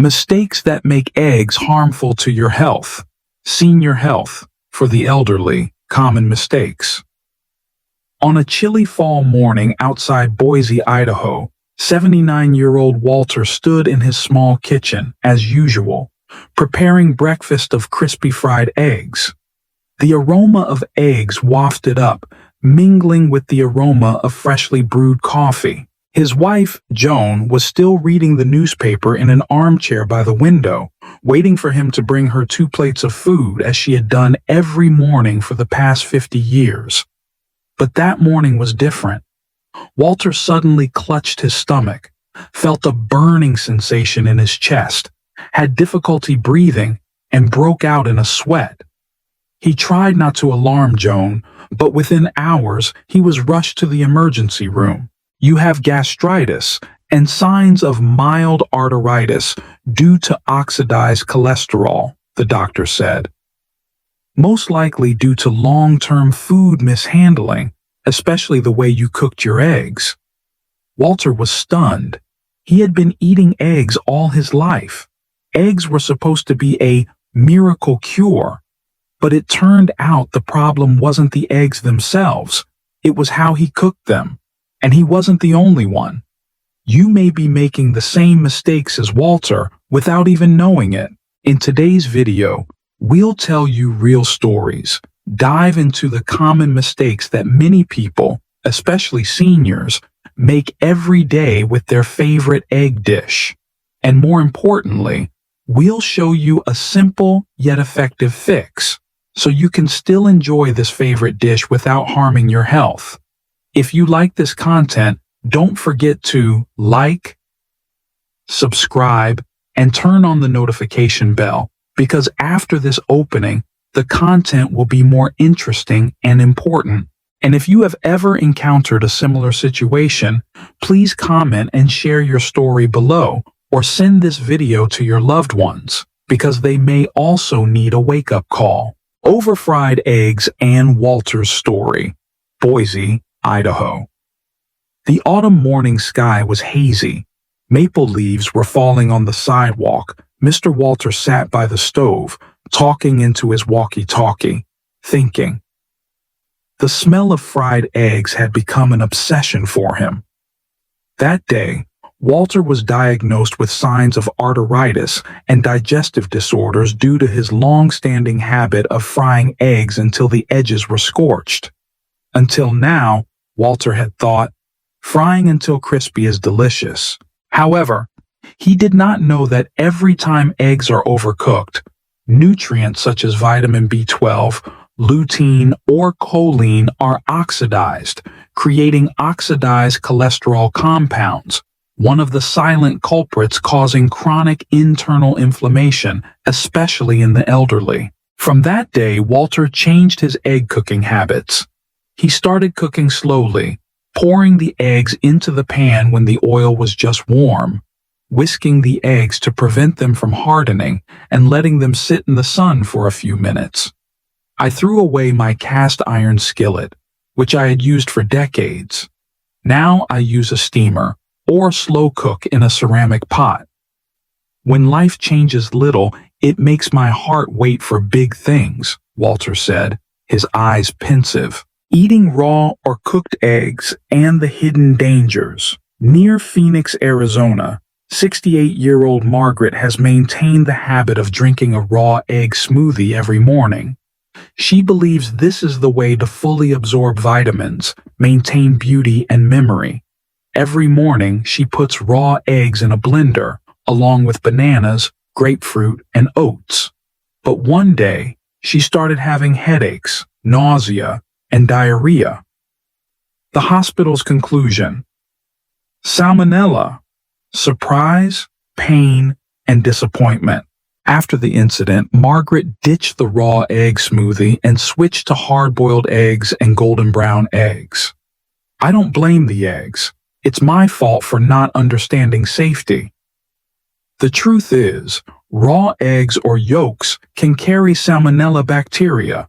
Mistakes that make eggs harmful to your health. Senior health for the elderly. Common mistakes. On a chilly fall morning outside Boise, Idaho, 79-year-old Walter stood in his small kitchen, as usual, preparing breakfast of crispy fried eggs. The aroma of eggs wafted up, mingling with the aroma of freshly brewed coffee. His wife, Joan, was still reading the newspaper in an armchair by the window, waiting for him to bring her 2 plates of food as she had done every morning for the past 50 years. But that morning was different. Walter suddenly clutched his stomach, felt a burning sensation in his chest, had difficulty breathing, and broke out in a sweat. He tried not to alarm Joan, but within hours he was rushed to the emergency room. "You have gastritis and signs of mild arteritis due to oxidized cholesterol," the doctor said. "Most likely due to long-term food mishandling, especially the way you cooked your eggs." Walter was stunned. He had been eating eggs all his life. Eggs were supposed to be a miracle cure. But it turned out the problem wasn't the eggs themselves. It was how he cooked them. And he wasn't the only one. You may be making the same mistakes as Walter without even knowing it. In today's video, we'll tell you real stories, dive into the common mistakes that many people, especially seniors, make every day with their favorite egg dish. And more importantly, we'll show you a simple yet effective fix, so you can still enjoy this favorite dish without harming your health. If you like this content, don't forget to like, subscribe, and turn on the notification bell, because after this opening, the content will be more interesting and important. And if you have ever encountered a similar situation, please comment and share your story below, or send this video to your loved ones, because they may also need a wake-up call. Over-fried eggs and Walter's story. Boise, Idaho. The autumn morning sky was hazy. Maple leaves were falling on the sidewalk. Mr. Walter sat by the stove, talking into his walkie-talkie, thinking. The smell of fried eggs had become an obsession for him. That day, Walter was diagnosed with signs of arteritis and digestive disorders due to his long-standing habit of frying eggs until the edges were scorched. Until now, Walter had thought, frying until crispy is delicious. However, he did not know that every time eggs are overcooked, nutrients such as vitamin B12, lutein, or choline are oxidized, creating oxidized cholesterol compounds, one of the silent culprits causing chronic internal inflammation, especially in the elderly. From that day, Walter changed his egg cooking habits. He started cooking slowly, pouring the eggs into the pan when the oil was just warm, whisking the eggs to prevent them from hardening, and letting them sit in the sun for a few minutes. I threw away my cast iron skillet, which I had used for decades. Now I use a steamer or slow cook in a ceramic pot. When life changes little, it makes my heart wait for big things, Walter said, his eyes pensive. Eating raw or cooked eggs and the hidden dangers. Near Phoenix, Arizona, 68-year-old Margaret has maintained the habit of drinking a raw egg smoothie every morning. She believes this is the way to fully absorb vitamins, maintain beauty and memory. Every morning, she puts raw eggs in a blender, along with bananas, grapefruit, and oats. But one day, she started having headaches, nausea, and diarrhea. The hospital's conclusion. Salmonella. Surprise, pain, and disappointment. After the incident, Margaret ditched the raw egg smoothie and switched to hard-boiled eggs and golden brown eggs. I don't blame the eggs. It's my fault for not understanding safety. The truth is, raw eggs or yolks can carry salmonella bacteria,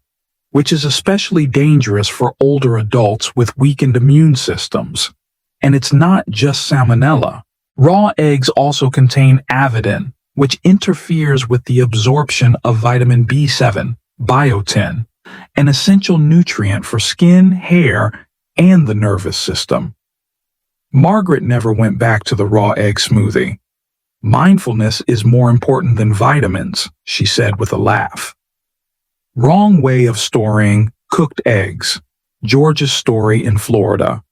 which is especially dangerous for older adults with weakened immune systems. And it's not just salmonella. Raw eggs also contain avidin, which interferes with the absorption of vitamin B7, biotin, an essential nutrient for skin, hair, and the nervous system. Margaret never went back to the raw egg smoothie. Mindfulness is more important than vitamins, she said with a laugh. Wrong way of storing cooked eggs. George's story in Florida.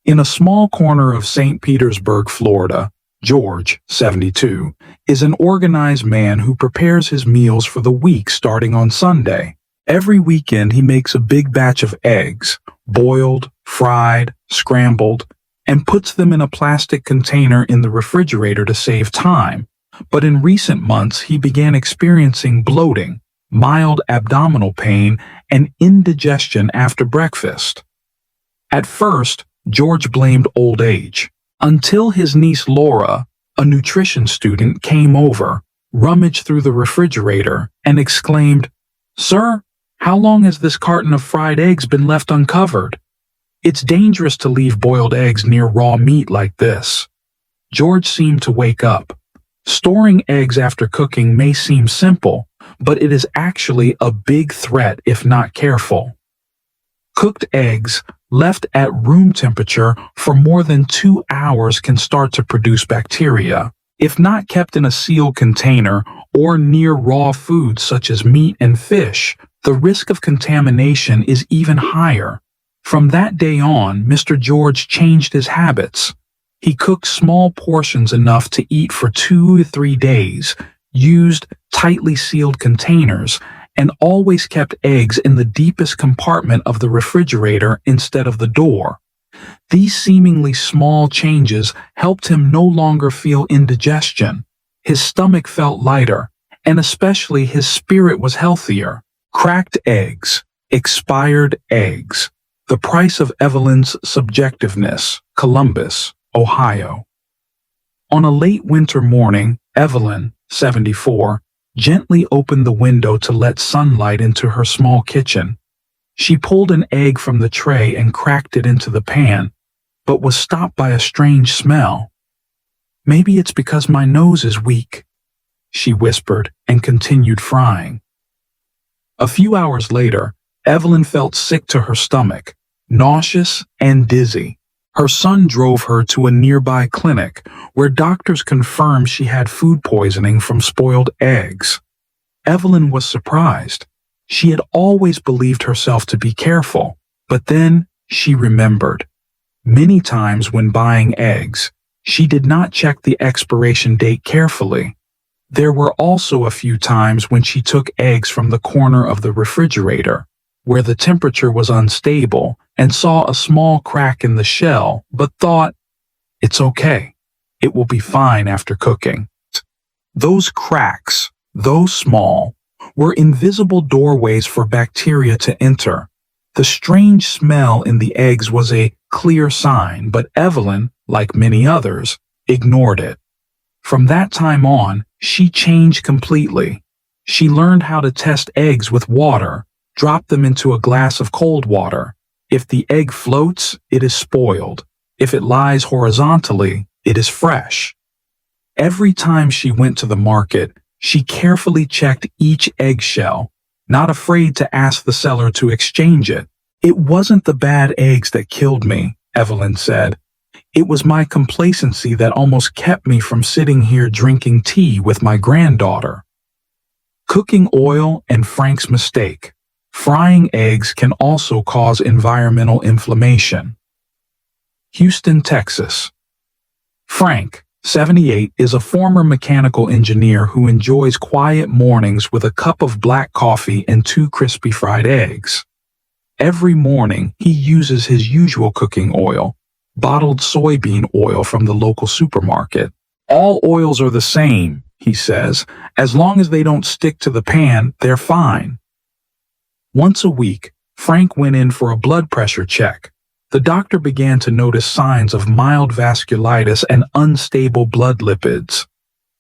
In a small corner of St. Petersburg, Florida, George, 72, is an organized man who prepares his meals for the week starting on Sunday. Every weekend he makes a big batch of eggs, boiled, fried, scrambled, and puts them in a plastic container in the refrigerator to save time. But in recent months he began experiencing bloating, mild abdominal pain, and indigestion after breakfast. At first, George blamed old age, until his niece Laura, a nutrition student, came over, rummaged through the refrigerator, and exclaimed, "Sir, how long has this carton of fried eggs been left uncovered? It's dangerous to leave boiled eggs near raw meat like this." George seemed to wake up. Storing eggs after cooking may seem simple, but it is actually a big threat if not careful. Cooked eggs left at room temperature for more than 2 hours can start to produce bacteria. If not kept in a sealed container or near raw foods such as meat and fish, the risk of contamination is even higher. From that day on, Mr. George changed his habits. He cooked small portions enough to eat for 2 to 3 days, used tightly sealed containers, and always kept eggs in the deepest compartment of the refrigerator instead of the door. These seemingly small changes helped him no longer feel indigestion. His stomach felt lighter, and especially his spirit was healthier. Cracked eggs, expired eggs. The price of Evelyn's subjectiveness, Columbus, Ohio. On a late winter morning, Evelyn, 74, gently opened the window to let sunlight into her small kitchen. She pulled an egg from the tray and cracked it into the pan, but was stopped by a strange smell. "Maybe it's because my nose is weak," she whispered and continued frying. A few hours later, Evelyn felt sick to her stomach, nauseous and dizzy. Her son drove her to a nearby clinic where doctors confirmed she had food poisoning from spoiled eggs. Evelyn was surprised. She had always believed herself to be careful, but then she remembered. Many times when buying eggs, she did not check the expiration date carefully. There were also a few times when she took eggs from the corner of the refrigerator, where the temperature was unstable, and saw a small crack in the shell, but thought, "It's okay. It will be fine after cooking." Those cracks, though small, were invisible doorways for bacteria to enter. The strange smell in the eggs was a clear sign, but Evelyn, like many others, ignored it. From that time on, she changed completely. She learned how to test eggs with water, drop them into a glass of cold water. If the egg floats, it is spoiled. If it lies horizontally, it is fresh. Every time she went to the market, she carefully checked each eggshell, not afraid to ask the seller to exchange it. "It wasn't the bad eggs that killed me," Evelyn said. "It was my complacency that almost kept me from sitting here drinking tea with my granddaughter." Cooking oil and Frank's mistake. Frying eggs can also cause environmental inflammation. Houston, Texas. Frank, 78, is a former mechanical engineer who enjoys quiet mornings with a cup of black coffee and 2 crispy fried eggs. Every morning, he uses his usual cooking oil, bottled soybean oil from the local supermarket. "All oils are the same," he says. "As long as they don't stick to the pan, they're fine." Once a week, Frank went in for a blood pressure check. The doctor began to notice signs of mild vasculitis and unstable blood lipids.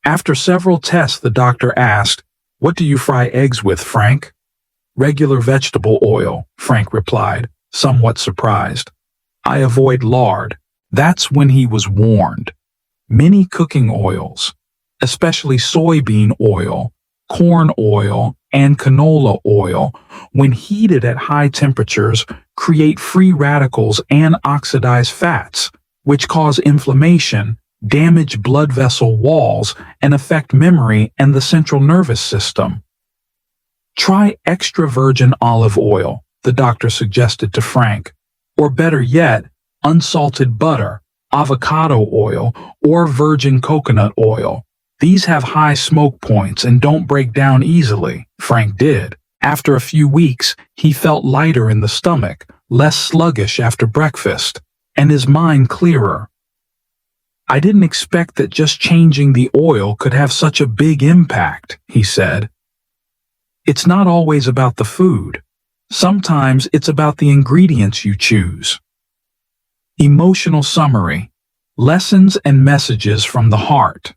After several tests, the doctor asked, "What do you fry eggs with, Frank?" "Regular vegetable oil," Frank replied, somewhat surprised. "I avoid lard." That's when he was warned. Many cooking oils, especially soybean oil, corn oil, and canola oil, when heated at high temperatures, create free radicals and oxidize fats, which cause inflammation, damage blood vessel walls, and affect memory and the central nervous system. Try extra virgin olive oil, the doctor suggested to Frank, or better yet, unsalted butter, avocado oil, or virgin coconut oil. These have high smoke points and don't break down easily. Frank did. After a few weeks, he felt lighter in the stomach, less sluggish after breakfast, and his mind clearer. "I didn't expect that just changing the oil could have such a big impact," he said. "It's not always about the food. Sometimes it's about the ingredients you choose." Emotional summary: lessons and messages from the heart.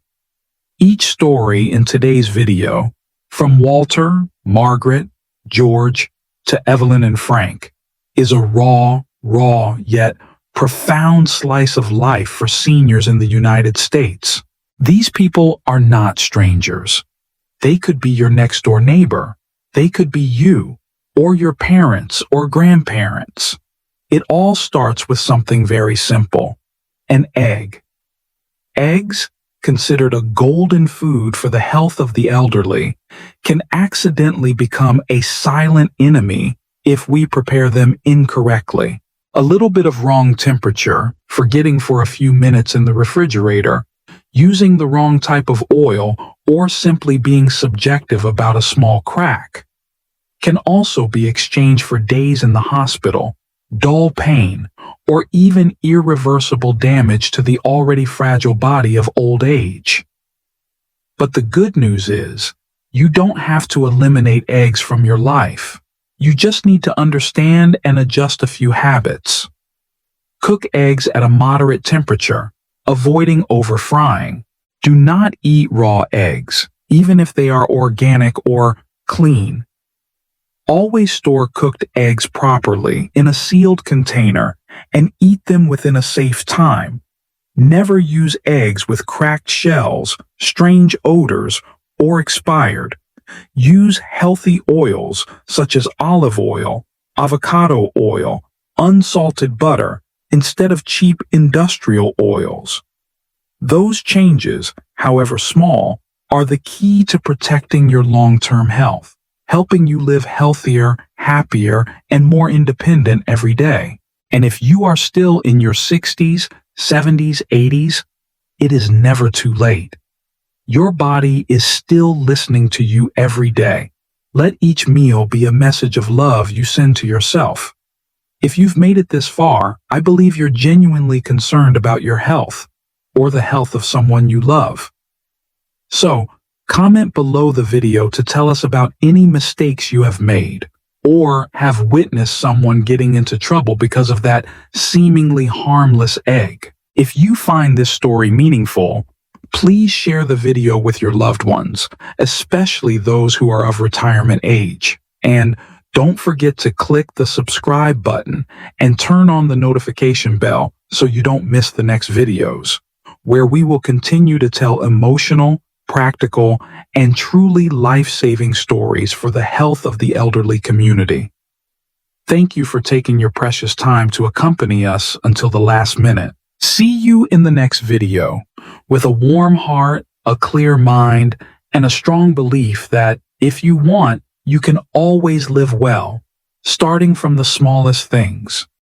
Each story in today's video, from Walter, Margaret, George, to Evelyn and Frank, is a raw yet profound slice of life for seniors in the United States. These people are not strangers. They could be your next-door neighbor. They could be you, or your parents or grandparents. It all starts with something very simple: an egg. Eggs, considered a golden food for the health of the elderly, can accidentally become a silent enemy if we prepare them incorrectly. A little bit of wrong temperature, forgetting for a few minutes in the refrigerator, using the wrong type of oil, or simply being subjective about a small crack, can also be exchanged for days in the hospital, dull pain, or even irreversible damage to the already fragile body of old age. But the good news is, you don't have to eliminate eggs from your life. You just need to understand and adjust a few habits. Cook eggs at a moderate temperature, avoiding over-frying. Do not eat raw eggs, even if they are organic or clean. Always store cooked eggs properly in a sealed container and eat them within a safe time. Never use eggs with cracked shells, strange odors, or expired. Use healthy oils such as olive oil, avocado oil, unsalted butter, instead of cheap industrial oils. Those changes, however small, are the key to protecting your long-term health, helping you live healthier, happier, and more independent every day. And if you are still in your 60s, 70s, 80s, it is never too late. Your body is still listening to you every day. Let each meal be a message of love you send to yourself. If you've made it this far, I believe you're genuinely concerned about your health, or the health of someone you love. So, comment below the video to tell us about any mistakes you have made, or have witnessed someone getting into trouble because of that seemingly harmless egg. If you find this story meaningful, please share the video with your loved ones, especially those who are of retirement age. And don't forget to click the subscribe button and turn on the notification bell so you don't miss the next videos, where we will continue to tell emotional, practical, and truly life-saving stories for the health of the elderly community. Thank you for taking your precious time to accompany us until the last minute. See you in the next video, with a warm heart, a clear mind, and a strong belief that, if you want, you can always live well, starting from the smallest things.